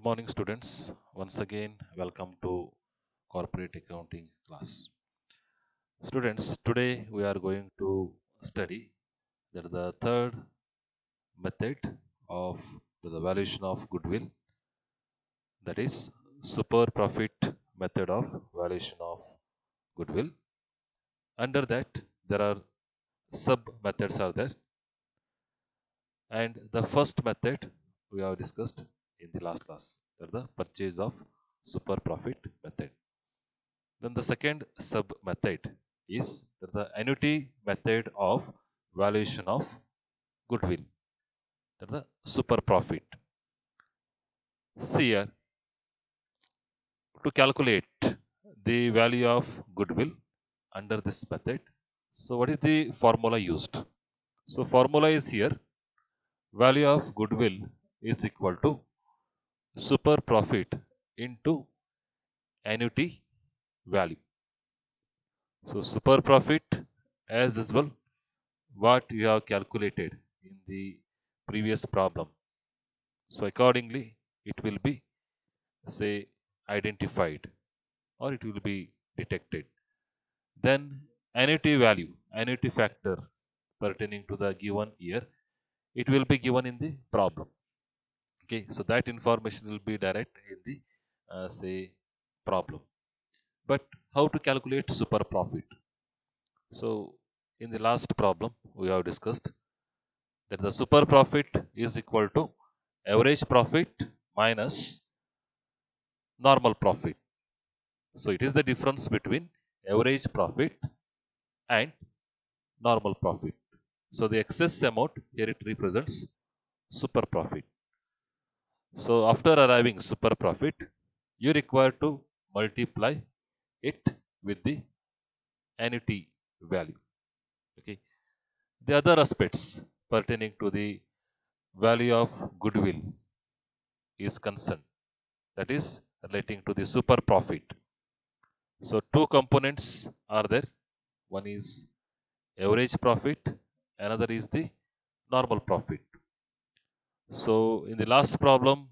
Good morning, students. Once again, welcome to corporate accounting class. Students, today we are going to study the third method of the valuation of goodwill, that is super profit method of valuation of goodwill. Under that, there are sub methods are there, and the first method we have discussed in the last class, that the purchase of super profit method. Then the second sub method is the annuity method of valuation of goodwill. That's the super profit. See here, to calculate the value of goodwill under this method. So what is the formula used? So formula is here, value of goodwill is equal to super profit into annuity value. So super profit as usual what you have calculated in the previous problem. So accordingly, it will be say identified or it will be detected. Then annuity factor pertaining to the given year, it will be given in the problem. Okay, so that information will be direct in the say problem. But how to calculate super profit? So in the last problem we have discussed that the super profit is equal to average profit minus normal profit. So it is the difference between average profit and normal profit. So the excess amount here it represents super profit. So after arriving super profit, you require to multiply it with the annuity value. Okay. The other aspects pertaining to the value of goodwill is concerned. That is relating to the super profit. So two components are there. One is average profit, another is the normal profit. So in the last problem,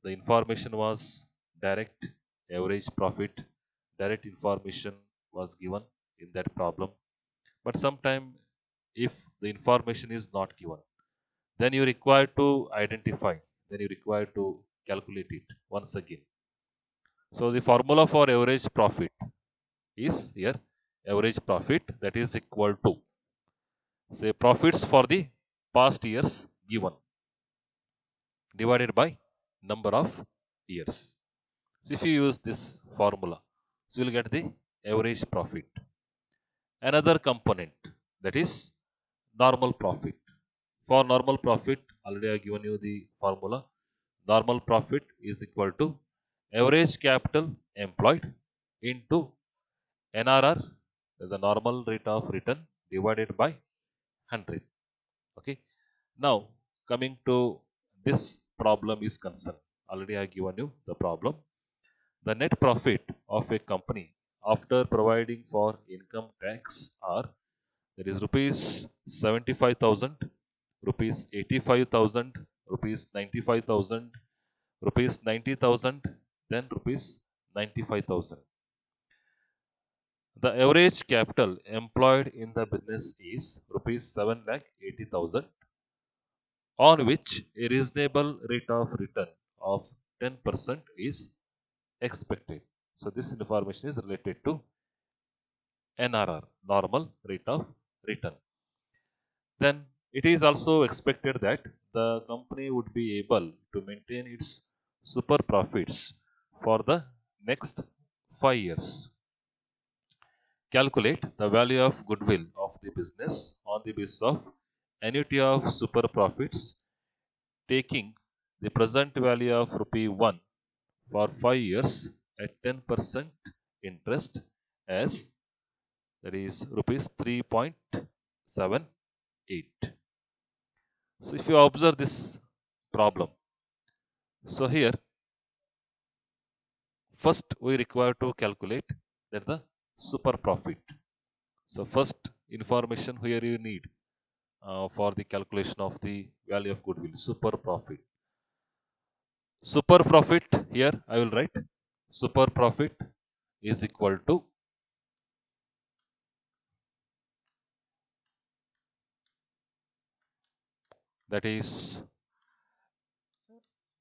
the information was direct average profit, direct information was given in that problem. But sometime if the information is not given, then you require to identify, then you require to calculate it once again. So the formula for average profit is here average profit that is equal to say profits for the past years given divided by number of years. So if you use this formula, so you will get the average profit. Another component that is normal profit. For normal profit, already I have given you the formula. Normal profit is equal to average capital employed into NRR, the normal rate of return divided by 100. Okay. Now coming to this problem is concerned. Already I have given you the problem. The net profit of a company after providing for income tax are there is rupees 75,000, rupees 85,000, rupees 95,000, rupees 90,000, then rupees 95,000. The average capital employed in the business is rupees 7,80,000, on which a reasonable rate of return of 10% is expected. So this information is related to NRR, normal rate of return. Then it is also expected that the company would be able to maintain its super profits for the next 5 years. Calculate the value of goodwill of the business on the basis of annuity of super profits, taking the present value of rupee 1 for 5 years at 10% interest as that is rupees 3.78. So if you observe this problem, so here first we require to calculate that the super profit. So first information here you need for the calculation of the value of goodwill, super profit. Super profit, here I will write super profit is equal to, that is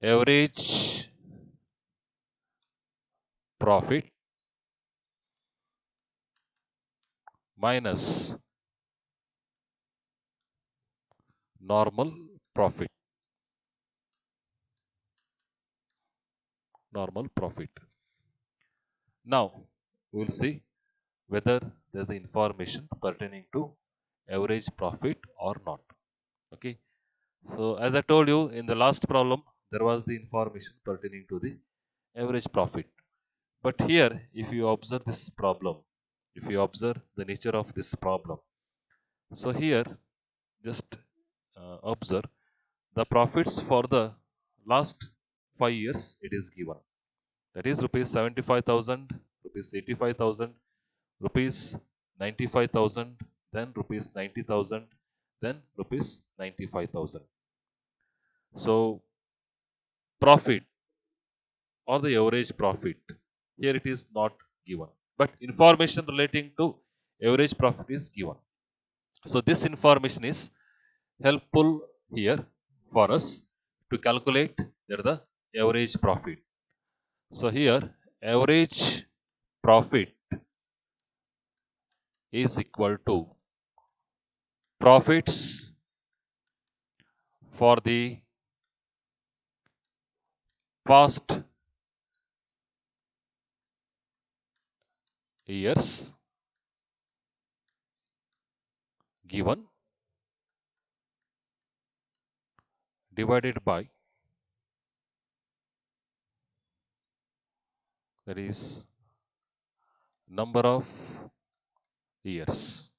average profit minus normal profit. Normal profit. Now we will see whether there is information pertaining to average profit or not. Okay. So as I told you in the last problem, there was the information pertaining to the average profit. But here, if you observe this problem, if you observe the nature of this problem, so here just observe the profits for the last 5 years it is given. That is rupees 75,000, rupees 85,000, rupees 95,000, then rupees 90,000, then rupees 95,000. So profit or the average profit, here it is not given, but information relating to average profit is given. So this information is helpful here for us to calculate the average profit. So here average profit is equal to profits for the past years given divided by, that is number of years.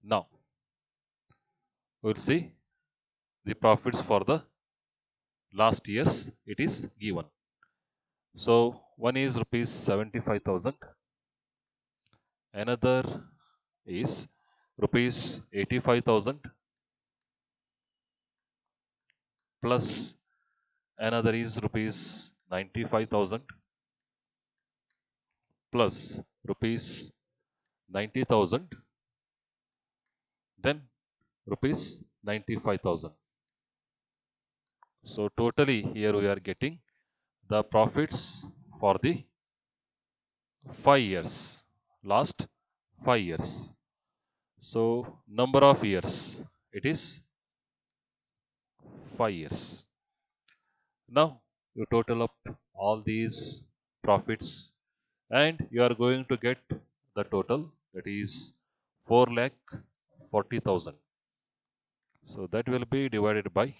Now we'll see the profits for the last years it is given. So one is rupees 75,000, another is rupees 85,000, plus another is rupees 95,000, plus rupees 90,000, then rupees 95,000. So totally here we are getting the profits for the 5 years, last 5 years. So number of years, it is 5 years. Now you total up all these profits and you are going to get the total, that is 4 lakh 40,000. So that will be divided by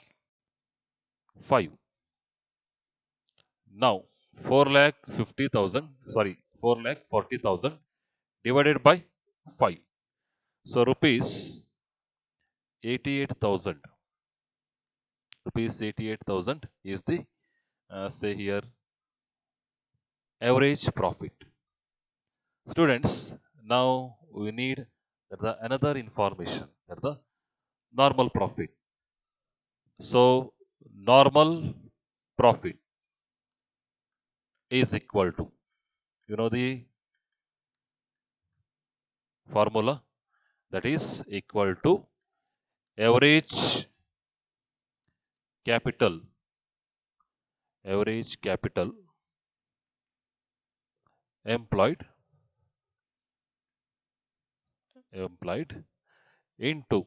5. Now 4 lakh 50,000, sorry, 4 lakh 40,000 divided by 5. So rupees 88,000. Rupees 88,000 is the say here average profit. Students, now we need another information, the normal profit. So normal profit is equal to, you know the formula, that is equal to average capital, average capital employed, employed into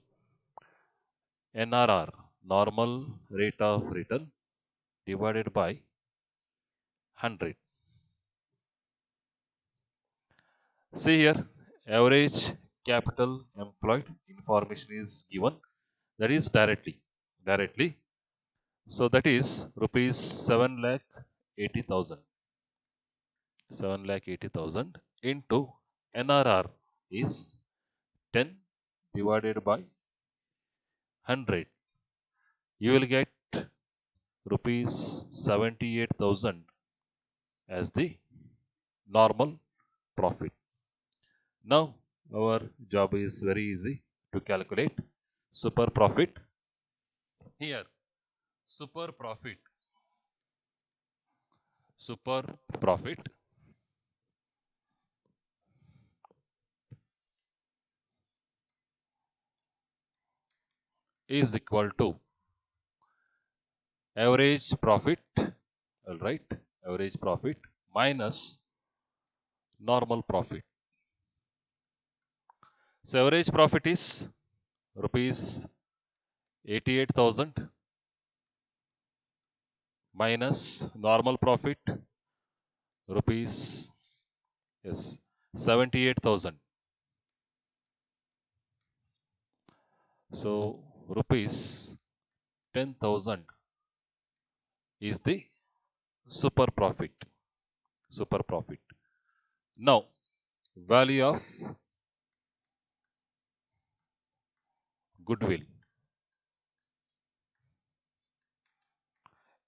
NRR, normal rate of return, divided by 100. See here, average capital employed information is given, that is directly. So that is rupees 7 lakh 80,000. 7 lakh 80,000 into NRR is 10 divided by 100. You will get rupees 78,000 as the normal profit. Now our job is very easy to calculate super profit. Here super profit super profit is equal to average profit, all right, average profit minus normal profit. So average profit is rupees 88,000 minus normal profit rupees, yes, 78,000. So rupees 10,000 is the super profit. Super profit. Now value of goodwill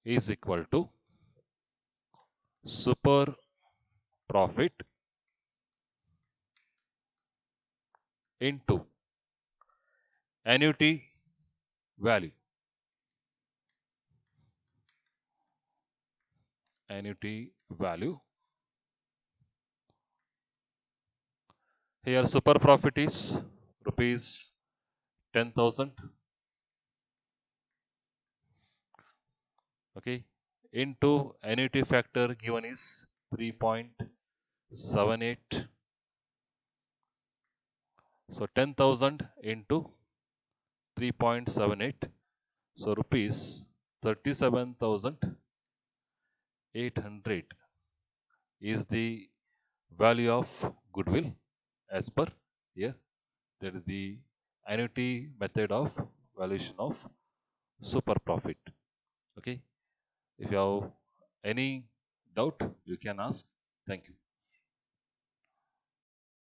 is equal to super profit into annuity value. Annuity value. Here super profit is rupees 10,000. Okay. Into annuity factor given is 3.78. So 10,000 into 3.78. So rupees 37,800 is the value of goodwill as per here. That is the annuity method of valuation of super profit. Okay. If you have any doubt, you can ask. Thank you.